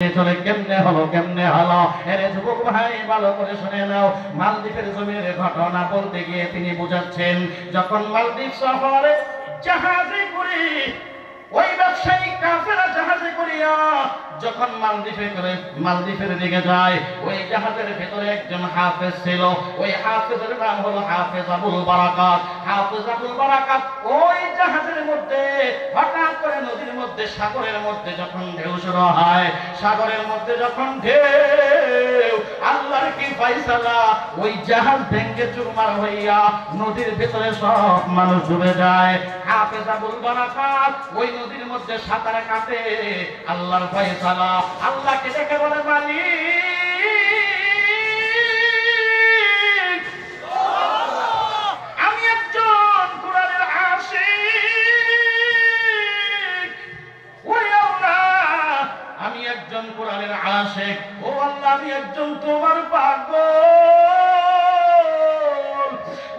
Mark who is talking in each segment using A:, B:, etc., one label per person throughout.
A: চলে কেমনে হলো এর যুবক ভাই ভালো করে শুনে নাও। মালদ্বীপের জমির ঘটনা বলতে গিয়ে তিনি বুঝাচ্ছেন, যখন মালদ্বীপ শহরে জাহাজে করে ওই ব্যবসায়ী কাফেরা জাহাজে করিয়া যখন মালদ্বীপের দিকে যায়, ওই জাহাজের ভেতরে একজন হাফেজ ছিল। ওই হাফেজের নাম হলো হাফেজ আবুল বারাকাত। হাফেজ আবুল বারাকাত ওই জাহাজের মধ্যে হঠাৎ করে নদীর মধ্যে সাগরের মধ্যে যখন ঢেউ শুরু হয়, সাগরের মধ্যে যখন ঢেউ, আল্লাহর কি ফয়সালা, ওই জাহাজ ভেঙে চুরমার হইয়া নদীর ভেতরে সব মানুষ ডুবে যায়। হাফেজ আবুল বারাকাত ওই নদীর মধ্যে সাঁতার কাটে। আল্লাহর ফয়সালা, আল্লাহকে দেখে বলে, মালিক আমি একজন কুরআনের আশিক, ওই আল্লাহ আমি একজন কুরআনের আশিক, ও আল্লাহ আমি একজন তোমার পাগল,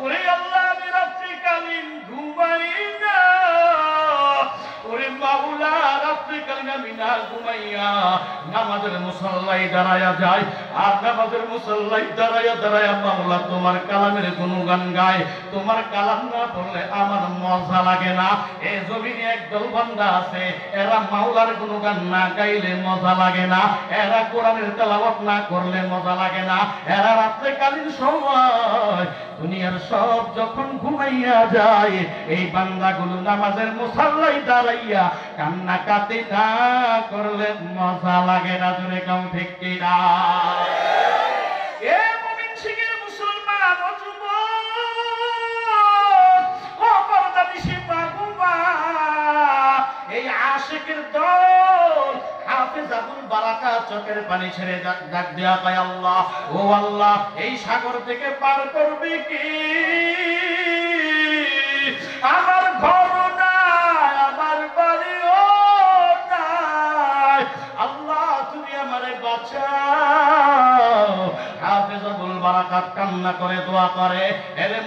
A: ওরে আল্লাহ আমি রাত্রিকালীন ঘুমাই না, ওরে মাওলা রাত্রিকালীন আমি না ঘুমাইয়া নামাজের মুসল্লায় দাঁড়ায়া যায়, আর নামাজের মুসল্লায় দাঁড়ায়া মাওলা তোমার কালামের গুণগান গায়। তোমার কালাম না পড়লে আমার মজা লাগে না। এই জমিনে একদল বান্দা আছে, এরা মাওলার গুণগান না গাইলে মজা লাগে না, এরা কোরআনের তেলাওয়াত না করলে মজা লাগে না। এরা রাত্রিকালীন সময় দুনিয়ার সব যখন ঘুমাইয়া যায়, এই বান্দাগুলো নামাজের মুসল্লায় দাঁড়াইয়া কান্নাকাটি না করলে মজা লাগে না। জোরে কম ঠিক কিনা? এ মুমিন সিংহের মুসলমান ও যুবক, ও পর্দানিশী বাবুমা, এই আশিকের দল হাফেজ আবুল বারাকাত চোখের পানি ছেড়ে ডাক দেয়া কয়, আল্লাহ ও আল্লাহ এই সাগর থেকে পার করবে কি? আমার ঘর নাই, আমার বাড়িও নাই, আল্লাহ তুমি আমারে বাঁচাও। হাফেজ আবুল বারাকাত কান্না করে দোয়া করে। এরে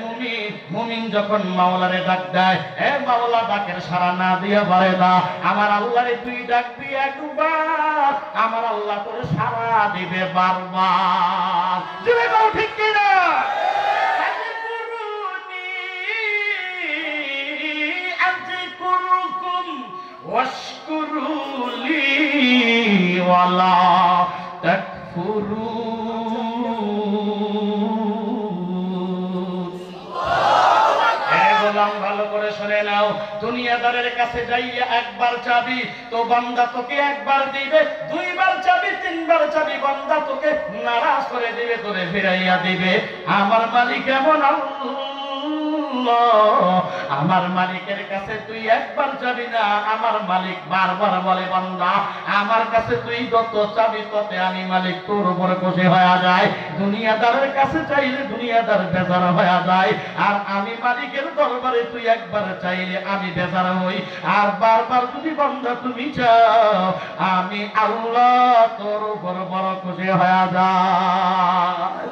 A: মুমিন যখন মাওলারে ডাক দেয়, এ মাওলা ডাকের সাড়া না দিয়া পারে না। আমার আল্লাহরে তুই ডাকবি একবার, আমার আল্লাহ তোর সাড়া দিবে বারবার। জুড়ে দাও ঠিক কিনা? ওয়াশকুরুলি ওয়ালা তাকফুরুন। ভালো করে শুনে নাও, দুনিয়াদারের কাছে যাইয়া একবার চাবি তো বান্দা তোকে একবার দিবে, দুইবার চাবি তিনবার চাবি বান্দা তোকে নারাজ করে দিবে, তোরে ফিরাইয়া দিবে। আমার মালিক এমন আল্লাহ, আমার মালিকের কাছে তুই একবার যাবি না, আমার মালিক বারবার বলে, বান্দা আমার কাছে তুই যত চাবি ততে আমি মালিক তোর উপরে খুশি হয়ে যায়। দুনিয়াদারের কাছে চাইলে দুনিয়াদার বেজার হয়ে যায়, আর আমি মালিকের দরবারে তুই একবার চাইলে আমি বেজার হই। আর বারবার যদি বান্দা তুমি চাও, আমি আল্লাহ তোর উপর বড় খুশি হয়ে যায়।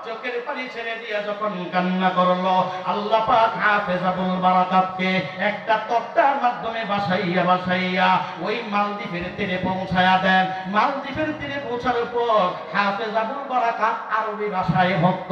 A: চোখের পানি ছেড়ে দিয়া যখন কান্না করলো, আল্লাহ পাক হাফেজ আবুল বারাকাতকে একটা তক্তার মাধ্যমে বাসাইয়া ওই মালদ্বীপের তীরে পৌঁছায়া দেন। মালদ্বীপের তীরে পৌঁছার পর হাফেজ আবুল বারাকাত আরবি ভাষায় ভক্ত,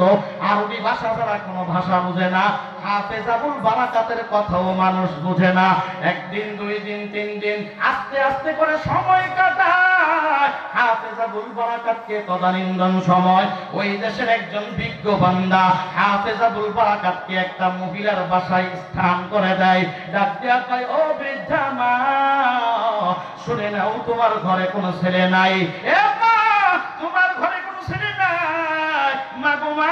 A: আরবি ভাষা ছাড়া কোনো ভাষা বুঝে না। হাফেজ আবুল বারাকাতের কথাও মানুষ বুঝে না। একদিন, দুই দিন, তিন দিন, আস্তে আস্তে করে সময় কাটায়। হাফেজ আবুল বারাকাতকে তদানীন্তন সময় ওই দেশের একজন বিজ্ঞ বান্দা হাফেজ আবুল বারাকাতকে একটা মহিলার বাসায় স্থান করে দেয়। ডাক দেয়া কয়, ও বৃদ্ধা মা শুনে নাও, তোমার ঘরে কোনো ছেলে নাই। এ মা তোমার ঘরে কোনো ছেলে নাই, মা গো মা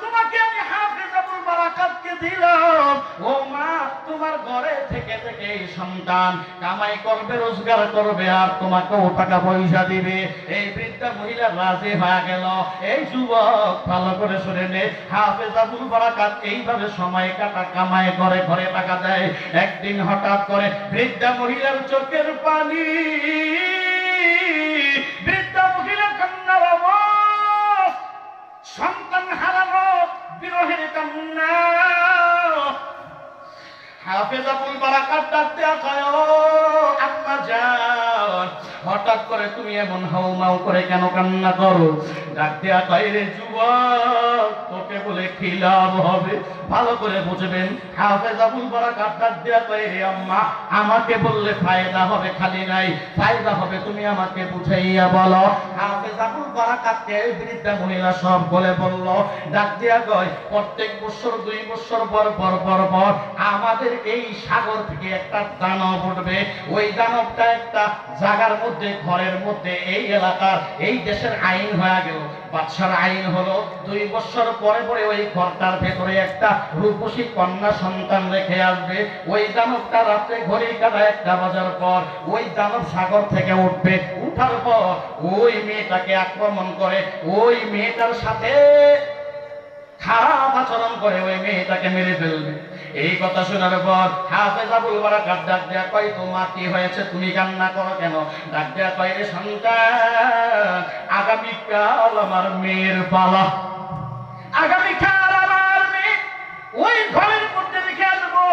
A: তোমাকে আমি হাফেজ আবুল বারাকাতকে দিলাম। ও মা তোমার ঘরে থেকে থেকে এই সন্তান কামাই করবে, রোজগার করবে, আর তোমাকেও টাকা পয়সা দিবে। এই বৃদ্ধা মহিলা রাজি হয়ে গেল। এই যুবক ভালো করে শুনে নে, হাফেজ আবুল বারাকাত এইভাবে সময় কাটা কামাই করে, ঘরে টাকা দেয়। একদিন হঠাৎ করে বৃদ্ধা মহিলার চোখের পানি, বৃদ্ধা মহিলা কান্নার আওয়াজ, সন্তান হারানো বিরহের কান্না। হাফেজ আবুল বারাকাত ডাক দেয়া কয়, ও আম্মা জান, হঠাৎ করে তুমি এমন হাউমাউ করে কেন কান্না করো? ডাক দেয়া কয়, রে যুবক, তোকে বলে কি লাভ হবে? ভালো করে বুঝবেন। হাফেজ আবুল বারাকাত ডাক দেয়া কয়, রে আম্মা, আমাকে বললে ফায়দা হবে খালি নাই, ফায়দা হবে তুমি আমাকে বুঝাইয়া বলো। হাফেজ আবুল বারাকাতকে এই বৃদ্ধা মহিলা সব বলে বলল। ডাক দেয়া কয়, প্রত্যেক বছর 2 বছর পর আমাদের এই সাগর থেকে একটা দানব উঠবে। ওই দানবটা একটা জায়গার মধ্যে, ঘরের মধ্যে, এই এলাকার, এই দেশের আইন হয়ে গেল, বাদশার আইন হলো 2 বছর পরে ওই ঘরটার ভেতরে একটা রূপসী কন্যা সন্তান রেখে আসবে। ওই দানবটা রাত্রে ঘড়ি কাটা 1টা বাজার পর ওই দানব সাগর থেকে উঠবে। উঠার পর ওই মেয়েটাকে আক্রমণ করে, ওই মেয়েটার সাথে খারাপ আচরণ করে ওই মেয়েটাকে মেরে ফেলবে। এই কথা শোনার পর হাফেজ আবুল বারাকাত ডাক দেয়া কয়, তোমার কি হয়েছে? তুমি কান্না করো কেন? ডাক দেয়া কয়, রে সন্তান, আগামীকাল আমার মেয়ের পালা, আগামীকাল আমার মেয়ে ওই ঘরের মধ্যে রেখে আসবো।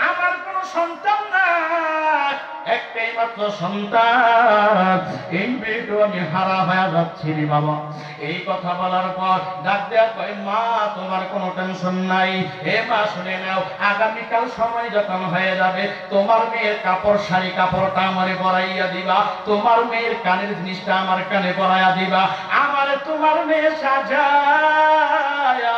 A: আমার কোনো সন্তান নাই, একটাই মাত্র সন্তান, এই মেয়েটা আমি হারা হয়ে যাচ্ছি রে বাবা। এই কথা বলার পর ডাক দেয়া কয়, মা তোমার কোনো টেনশন নাই, হে মা শুনে নাও, আগামীকাল সময় যখন হয়ে যাবে তোমার মেয়ের কাপড়, শাড়ি কাপড়টা আমারে পরাইয়া দিবা, তোমার মেয়ের কানের জিনিসটা আমার কানে পরাইয়া দিবা, আমারে তোমার মেয়ে সাজায়া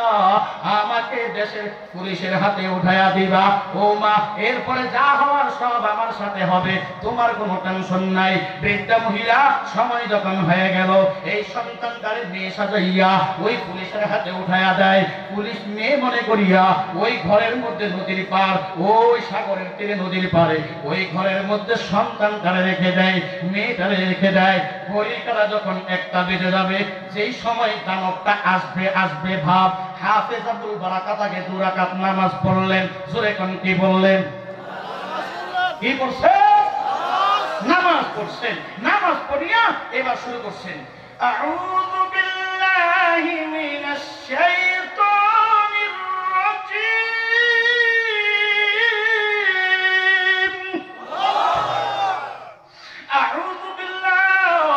A: আমাকে দেশের পুলিশের হাতে উঠাইয়া দিবা। ও মা, এরপরে যা হওয়ার সব আমার সাথে হবে, তোমার কোনো টেনশন নাই। বৃদ্ধা মহিলা সময় যখন হয়ে গেল, এই সন্তানটারে মেয়ে সাজাইয়া ওই পুলিশের হাতে উঠাইয়া দেয়। পুলিশ মেয়ে মনে করিয়া ওই ঘরের মধ্যে নদীর পার, ওই সাগরের তীরে নদীর পারে ওই ঘরের মধ্যে সন্তানটারে রেখে দেয়, মেয়েটারে রেখে দেয়। ঘড়িকাটা যখন 1টা বেজে যাবে, যেই সময় দানবটা আসবে ভাব, হাফেজ আবুল বারাকাত আগে 2 রাকাত নামাজ পড়লেন। জোরে কোন কি বললেন? কি পড়ছেন? নামাজ পড়ছেন। নামাজ পড়িয়া এবার শুরু করছেন, আউযু বিল্লাহি মিনাশ শাইতানির রাজীম, আউযু বিল্লাহ।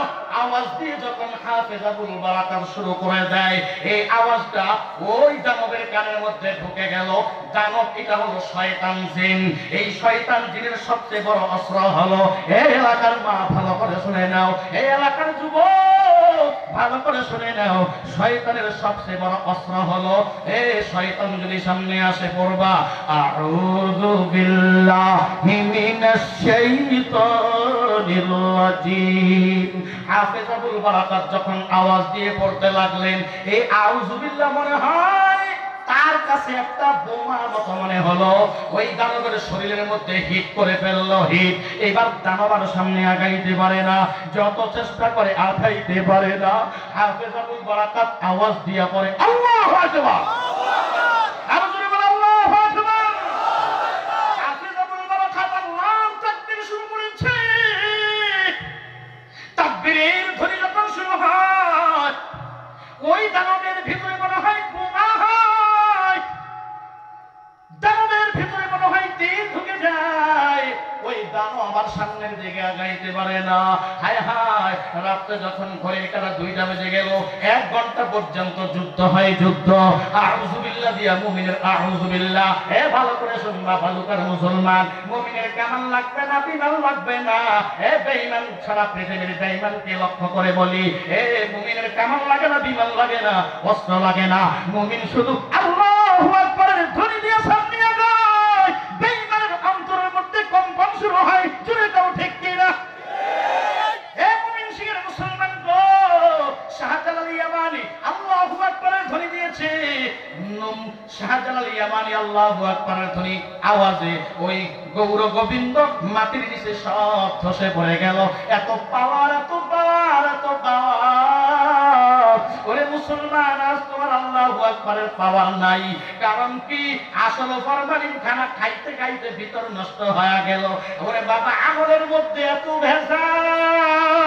A: আওয়াজ দিয়ে যখন হাফেজ আবুল বারাকাত শুরু করে দেয়, এই আওয়াজটা ওই দানবের কানের মধ্যে ঢুকে গেল। দানব এটা হলো শয়তান জিন। এই শয়তান জিনের সবচেয়ে বড় অস্ত্র হলো, এই এলাকার মা ভালো করে শুনে নাও, এই এলাকার যুবক ভালো করে শুনে নাও, শয়তানের সবচেয়ে বড় অস্ত্র হলো, এই শয়তান যদি সামনে আসে পড়বা, আউযু বিল্লাহি মিনাশ শাইতানির রাজীম। হাফেজ আবুল বারাকাত যখন আওয়াজ দিয়ে পড়তে লাগলেন, এই আউযু বিল্লাহ মনে হয় তার কাছে একটা বোমার মতো মনে হলো। ওই দানবের শরীরের মধ্যে হিট করে ফেললো, হিট। এবার দানব আর সামনে আগাইতে পারে না, যত চেষ্টা করে আগাইতে পারে না। হাফেজ আবুল বারাকাত আওয়াজ দিয়া পড়ে, আল্লাহু আকবার। আরো জোরে বলো, আল্লাহু আকবার। হাফেজ আবুল বারাকাত আল্লাহু তাকবীর শুরু করেছে। তাকবীরের ধ্বনি যখন শুরু হয়, ওই দানবের ভিতরে মনে হয় বোমা হয়, দানবের ভিতরে মনে হয় তীর ঢুকে যায়। ওই দানব আমার সামনের দিকে আগাইতে পারে না। হায় হায়, রাত্রে যখন ঘড়ির কাটা 2টা বেজে গেল, 1 ঘন্টা পর্যন্ত যুদ্ধ হয়, যুদ্ধ। আউযু বিল্লাহ দিয়া মুমিনের আউযু বিল্লাহ। এ ভালো করে শুনবা ভালুকার মুসলমান, মুমিনের কেমন লাগবে না, বিমান লাগবে না। এ বেঈমান সারা পৃথিবীর বেঈমানকে লক্ষ্য করে বলি, এ মুমিনের কেমন লাগে না, বিমান লাগে না, অস্ত্র লাগে না। মুমিন শুধু আল্লাহু আকবারের ধ্বনি দিয়ে সামনে আগায়। বেঈমানের অন্তরের মধ্যে কম্পন শুরু হয়। জোরে দাও ঠিক কিনা? হে মুমিন শিখের মুসলমান গো, শাহজালাল ইয়ামানি আল্লাহু আকবারের ধ্বনি দিয়েছে। শাহজালাল ইয়ামানি আল্লাহু আকবারের ধ্বনি আওয়াজে ওই গৌর গোবিন্দ মাটির নিচে সব ধসে পড়ে গেল। এত পাওয়ার, এত পাওয়ার, এত পাওয়ার। ওরে মুসলমান, আজ তোমার আল্লাহু আকবারের পাওয়ার নাই। কারণ কি? আসলে ফরমালিন খানা খাইতে খাইতে ভিতর নষ্ট হয়ে গেল। ওরে বাবা, আমলের মধ্যে এত ভেজাল।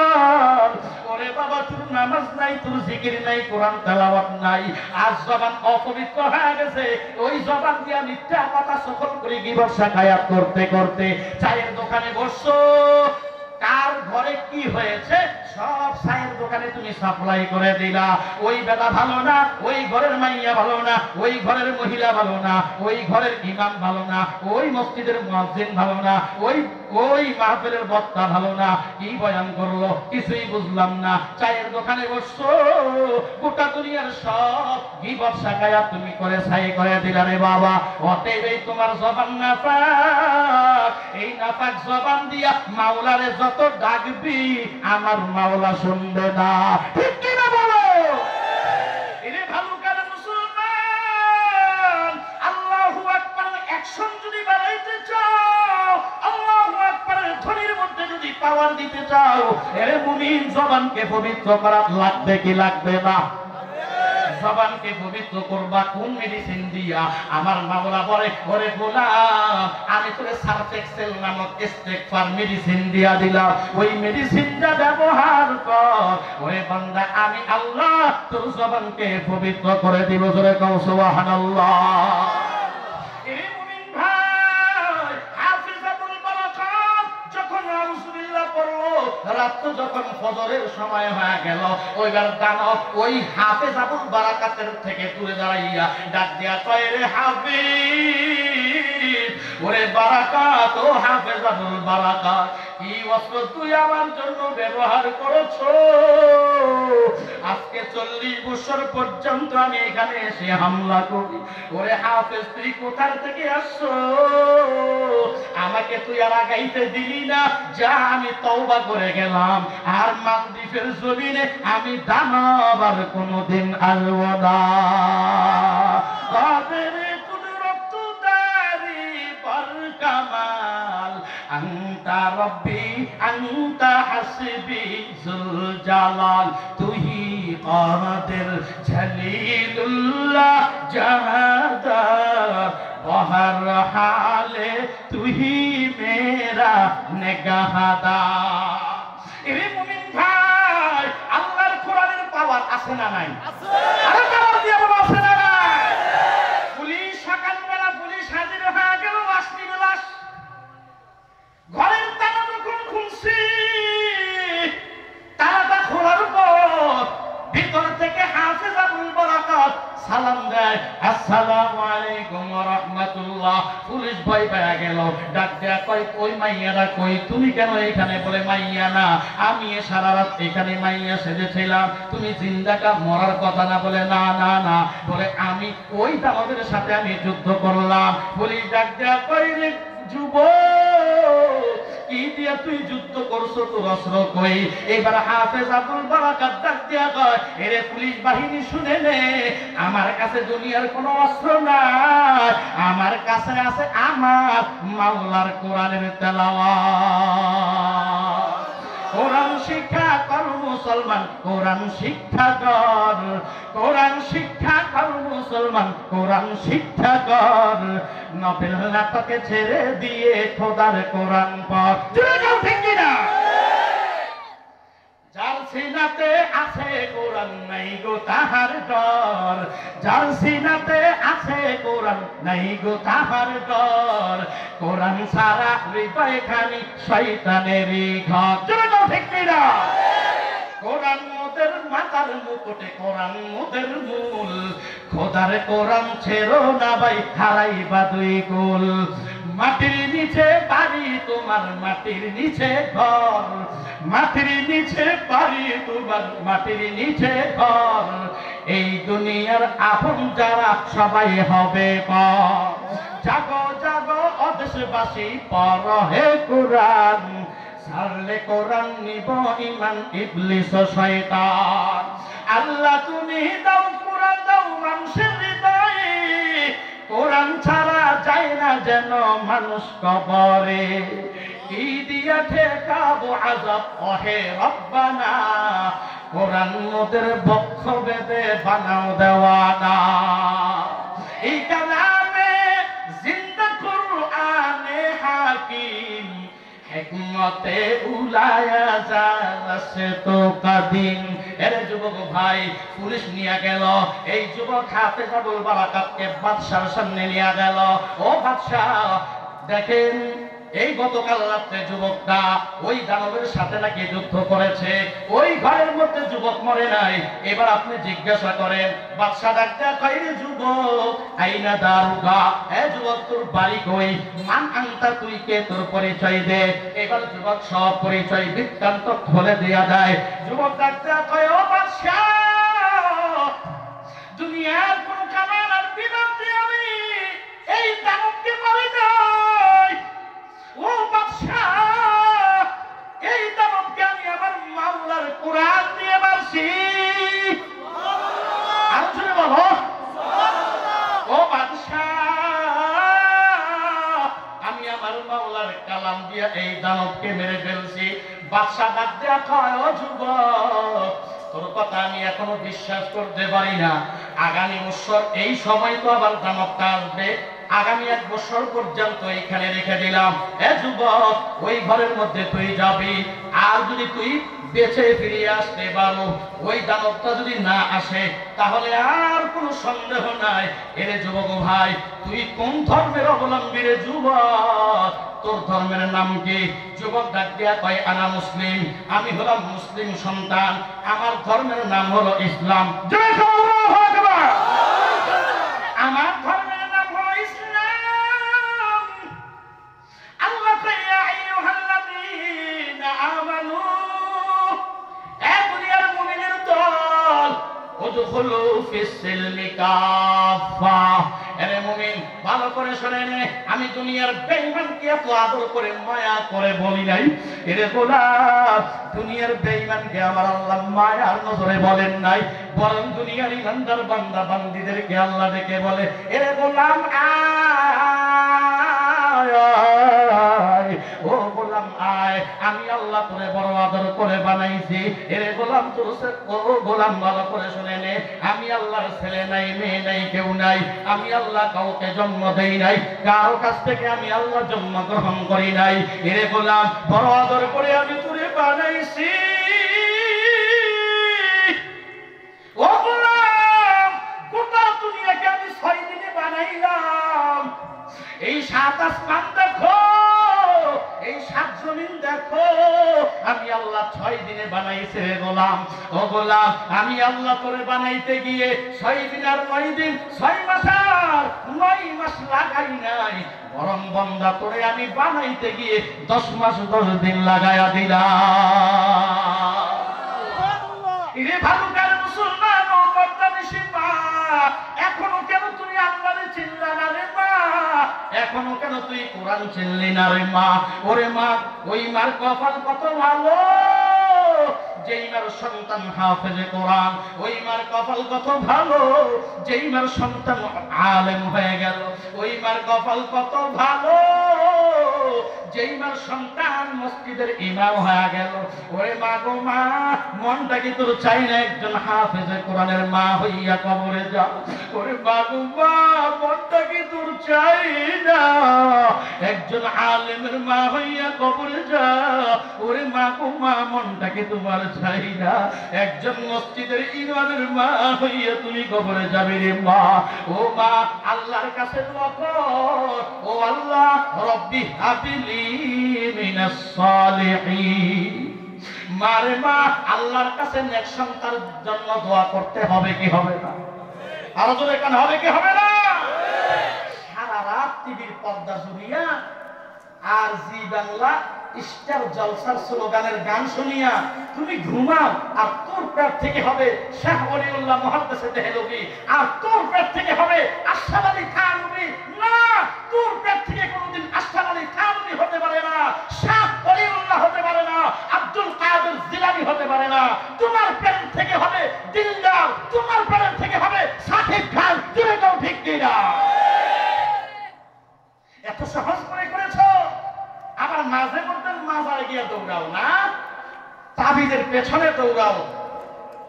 A: ওরে বাবা, বাবা তোর নামাজ নাই, তোর জিকির নাই, কোরআন তেলাওয়াত নাই, আজ জবান অপবিত্র হয়ে গেছে, ওই জবান দিয়া মিথ্যা কথা সকল করে গীবত শাকায়াত করতে করতে চায়ের দোকানে বসছো। কার ঘরে কি হয়েছে সব চায়ের দোকানে তুমি সাপ্লাই করে দিলা। ওই বেটা ভালো না, ওই ঘরের মাইয়া ভালো না, ওই ঘরের মহিলা ভালো না, ওই ঘরের ইমাম ভালো না, ওই মসজিদের মুয়াজ্জিন ভালো না, ওই মাহফিলের বক্তা ভালো না। কি বয়ান করলো কিছুই বুঝলাম না। চায়ের দোকানে বসছো, গোটা দুনিয়ার সব গীবত শাকায়াত তুমি করে ছাই করে দিলা রে বাবা। অতএব এই তোমার জবান নাপাক, এই নাপাক জবান দিয়া মাওলারে যত ডাকবি আমার মাওলা শুনবে না। ঠিক কি না বলো? এরে ভালুকার মুসলমান, আল্লাহু আকবার অ্যাকশন যদি বাড়াইতে চাও, আল্লাহু আকবারের ধ্বনির মধ্যে যদি পাওয়ার দিতে চাও, এরে মুমিন জবানকে পবিত্র করা লাগবে কি লাগবে না? জবানকে পবিত্র করবা কোন মেডিসিন দিয়া? আমার মাওলা বলে ওরে গোলাম আমি তোরে সার্ফ এক্সেল নামক ইস্তেগফার মেডিসিন দিয়া দিলাম, ওই মেডিসিনটা ব্যবহার কর। ওরে বান্দা আমি আল্লাহ তোর জবানকে পবিত্র করে দিব। জোরে কও সুবহানাল্লাহ। এই মুমিন ভাই হাফিজাতুল বারাকাত যখন রাসূলুল্লাহ পড়লো, রাত যখন ফজরের সময় হয়ে গেল, ওইবার দানব ওই হাফিজাতুল বারাকাতের থেকে দূরে দাঁড়াইয়া ডাক দিয়া কয় রে হাফিজ, ওরে বারাকাত, ও হাফিজাতুল বারাকাত, কি অস্ত্র তুই আমার জন্য ব্যবহার করেছো? আজকে 40 বছর পর্যন্ত আমি এখানে এসে হামলা করি। ওরে হাফেজ তুই কোথা থেকে আসছো? আমাকে তুই আর আগাইতে দিলি না, যা আমি তওবা করে গেলাম, আর মালদ্বীপের জমিনে আমি দানব আর কোনোদিন আসব না। কাদেরে কুদরত দারি পর কামাল, আনতা রব্বি আনতা হাসবি জুল জালাল, তুহি কাদের জলিলুল্লাহ জাহাদার, বহর হালে তুহি মেরা নেগাহদার। এরে মুমিন ভাই আল্লাহর কোরআনের পাওয়ার আছে না নাই? আছে। আরে পাওয়ার দিয়ে বলো আছে না নাই? পুলিশ সকালবেলা পুলিশ হাজির হয়ে গেল, লাশ নিয়ে লাশ। ঘরের তালা যখন খুলছি, তালাটা খোলার পর ভিতর থেকে হাফিজাতুল বারাকাত সালাম দেয়, আসসালামু আলাইকুম ওয়া রাহমাতুল্লাহ। পুলিশ ভয় পেয়ে গেল, ডাক দেয়া কয় ওই মাইয়ারা কই? তুমি কেন এখানে? বলে মাইয়া না, আমি সারা রাত এখানে মাইয়া সেজেছিলাম, তুমি জিন্দাকা মরার কথা না। বলে না না না, বলে আমি ওই দানবের সাথে আমি যুদ্ধ করলাম। পুলিশ ডাক দেয়া কয় রে যুবক, কি দিয়া তুই যুদ্ধ করছো? তোর অস্ত্র কই? এবার হাফিজাতুল বারাকাত ডাক দিয়া কয় এরে পুলিশ বাহিনী শুনে নে, আমার কাছে দুনিয়ার কোনো অস্ত্র নাই, আমার কাছে আছে আমার মাওলার কোরআনের তেলাওয়াত। কোরআন শিক্ষা কর মুসলমান, কোরআন শিক্ষা কর, কোরআন শিক্ষা কর মুসলমান, কোরআন শিক্ষা কর। নফল নাটকে ছেড়ে দিয়ে খোদার কোরআন পড়। ঠিক কিনা? যার সিনাতে আছে কোরআন নাই গো তাহার ডর, যার সিনাতে আছে কোরআন নাই গো তাহার ডর, কোরআন সারা হৃদয় খানি শয়তানেরই ঘর। ঠিক কিনা? কোরআন মোদের মাথার মুকুটে, কোরআন মোদের মূল, খোদার কোরআন ছেড়ো না ভাই, হারাইবা দুই কুল। মাটির নিচে বাড়ি তোমার, মাটির নিচে ঘর, মাটির নিচে বাড়ি তোমার, মাটির নিচে ঘর। এই দুনিয়ার আপন যারা সবাই হবে পর। জাগো জাগো অদেশবাসী, পড়ো হে কোরআন, ছাড়লে কোরআন নিব ইমান, ইবলিস ও শয়তান। আল্লাহ তুমি দাও কোরআন, দাও মানুষের হৃদয়ে, কোরআন ছাড়া যায় না যেন মানুষ কবরে। কি দিয়া ঠেকাবো আযাব ওহে রব্বানা, কোরআন মোদের বক্ষ বেঁধে বানাও দেওয়ানা। এই কালামে জিন্দা কুরআনে হাকিম, হিকমতে উলায়া জালাসে তো কাদিম। এর যুবক ভাই, পুলিশ নিয়ে গেল এই যুবক হাফেজ আবুল বারাকাতকে বাদশার সামনে নিয়ে গেল। ও বাদশা, দেখেন এই গতকাল রাত্রে যুবকটা ওই দানবের সাথে নাকি যুদ্ধ করেছে, ওই ঘরের মধ্যে যুবক মরে নাই। এবার আপনি জিজ্ঞাসা করেন, বাদশা ডাকতে কয়, রে যুবক, আইনা দারুগা, এ যুবক তোর বাড়ি কই, মান আনতা, তুই কে, তোর পরিচয় দে। এবার যুবক সব পরিচয় বৃত্তান্ত খুলে দেয়া যায়। যুবক ডাকতে কয়, ও বাদশা, দুনিয়ার কোন কামানার বিরুদ্ধে আমি এই দানবকে মারি নাই। ও বাদশা, এই দানবকে আমি আমার মাওলার কোরআন দিয়ে মারছি। আরো জোরে বলো। ও বাদশা, আমি আমার মাওলার কালাম দিয়ে এই দানবকে মেরে ফেলছি। বাদশা ডাক দেয়া কয়, ও যুবক, তোর কথা আমি এখনো বিশ্বাস করতে পারি না। আগামী বছর এই সময় তো আবার দানবটা আসবে, আগামী 1 বছর পর্যন্ত এখানে রেখে দিলাম। এ যুবক, ওই ঘরের মধ্যে তুই যাবি, আর যদি তুই বেঁচে ফিরিয়ে আসতে পারো, ওই দানবটা যদি না আসে, তাহলে আর কোনো সন্দেহ নাই। এরে যুবক ভাই, তুই কোন ধর্মের অবলম্বী রে যুবক? তোর ধর্মের নাম কি? যুবক ডাক দিয়া কয়, আনা মুসলিম, আমি হলাম মুসলিম সন্তান, আমার ধর্মের নাম হলো ইসলাম। আমার ধর্মের নাম হলো ইসলাম। আল্লাহ কয়, ইয়া আইয়ুহাল্লাযীনা আমানু, এ দুনিয়ার মুমিনের দল, উদখুলু ফিস সিলমি কাফা। এরে মুমিন, ভালো করে শুনে নে, আমি দুনিয়ার বেঈমানকে এত আদর করে মায়া করে বলি নাই। এরে গোলাম, দুনিয়ার বেঈমানকে আমার আল্লাহ মায়ার নজরে বলেন নাই, বরং দুনিয়ার ইমানদার বান্দা বান্দীদেরকে আল্লাহ ডেকে বলে, এরে গোলাম আয়, ও গোলাম আয়, আমি আল্লাহ তোরে বড় আদর করে বানাইছি। এরে গোলাম, তোর ও গোলাম ভালো করে শুনে নে, আমি আল্লাহর ছেলে নাই, মেয়ে নাই, কেউ নাই। আমি আল্লাহ কাউকে জন্ম দেই নাই, কারো কাছ থেকে আমি আল্লাহ জন্ম গ্রহণ করি নাই। এরে গোলাম, বড় আদর করে আমি তোরে বানাইছি। ও গোলাম, গোটা দুনিয়াকে আমি 6 দিনে বানাইলাম। এই 7 আসমান দেখো, এই 7 জমিন দেখো, আমি আল্লাহ 6 দিনে বানাইছে রে গোলাম। ও গোলাম, আমি আল্লাহ তোরে বানাইতে গিয়ে 6 দিন আর 9 দিন, 6 মাস আর 9 মাস লাগাই নাই, বরং বান্দা তোরে আমি বানাইতে গিয়ে 10 মাস 10 দিন লাগায়া দিলাম। রে ভালুকার মুসলমান, ও বর্দানিশী মা, এখনো কেন তুই আল্লাহরে চিনলা না রে মা? এখনো কেন তুই কোরআন চিনলি না রে মা? ওরে মা, ওই মার কপাল কত ভালো, যেই মার সন্তান হাফেজে কোরআন, ওই মার কপাল কত ভালো, যেই মার সন্তান আলেম হয়ে গেল। ওই মার কপাল কত ভালো, যেই মার সন্তান মসজিদের ইমাম হয়ে গেল। ওরে মা গো মা, মনটা কি তোর চাই না একজন হাফেজে কোরআনের মা হইয়া কবরে যাও? ওরে মা গো মা, মনটা কি তোর চাই না একজন আলেমের মা হইয়া কবরে যাও? ওরে মা গো মা, মনটা কি তোমার চাই না একজন মসজিদের ইমামের মা হইয়া তুমি কবরে যাবে রে মা? ও মা, আল্লাহর কাছে দোয়া কর, ও আল্লাহ, রব্বি হাবিলি মিনাস সালিহিন। মারে মা, আল্লাহর কাছে নেক সন্তানের জন্য দোয়া করতে হবে কি হবে না? আরো জোরে কান হবে কি হবে না? সারা রাত টিভির পর্দা জুড়িয়া আর জি বাংলা স্টার জলসার স্লোগানের গান শুনিয়া তুমি ঘুমাও, আর তোর পেট থেকে হবে শাহ ওলিউল্লাহ মুহাদ্দিসে দেহলভী, আর তোর পেট থেকে হবে আশরাফ আলী থানভী। না, তোর পেট থেকে কোনোদিন আশরাফ আলী থানভী হতে পারে না, শাহ ওলিউল্লাহ হতে পারে না, আব্দুল কাদের জিলানী হতে পারে না। তোমার পেট থেকে হবে দিলদার, তোমার পেট থেকে হবে সাকিব খান। তুমি তো ঠিক কিনা? এত সহজ করে করেছো, আবার মাঝে মধ্যে মাজারে গিয়ে দৌড়াও না, তাবিজের পেছনে দৌড়াও।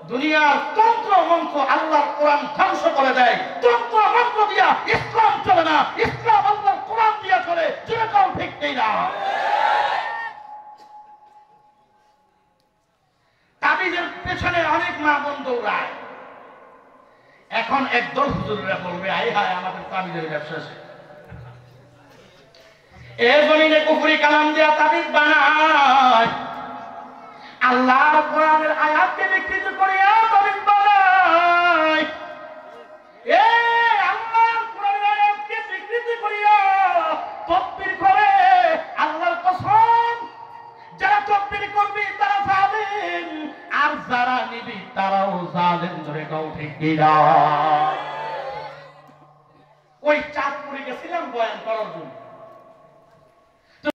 A: দুনিয়ার তন্ত্র মন্ত্র আল্লাহর কোরআন ধ্বংস করে দেয়। তন্ত্র মন্ত্র দিয়া ইসলাম চলে না, ইসলাম আল্লাহর কোরআন দিয়া চলে। যেরকম ঠিক নেই না। পেছনে অনেক মা বোন দৌড়ায়। এখন একদল হুজুররা বলবে আয় হায় আমাদের তাবিজের ব্যবসা শেষ। এই জমিনে কুফরি কালাম দেয়া তাবিজ বানায়, আল্লাহর কোরআনের আয়াতকে বিকৃত করিয়া তাবিজ বানায়। আল্লাহর কোরআনের আয়াতকে বিকৃত করিয়া তাকবীর করে। আল্লাহর কসম, যারা তাকবীর করবে তারা জালেম, আর যারা নিবি তারাও জালেম। ধরে গাও ঠিক কিনা? ওই চাঁদপুরে গেছিলাম বয়ান করার জন্য।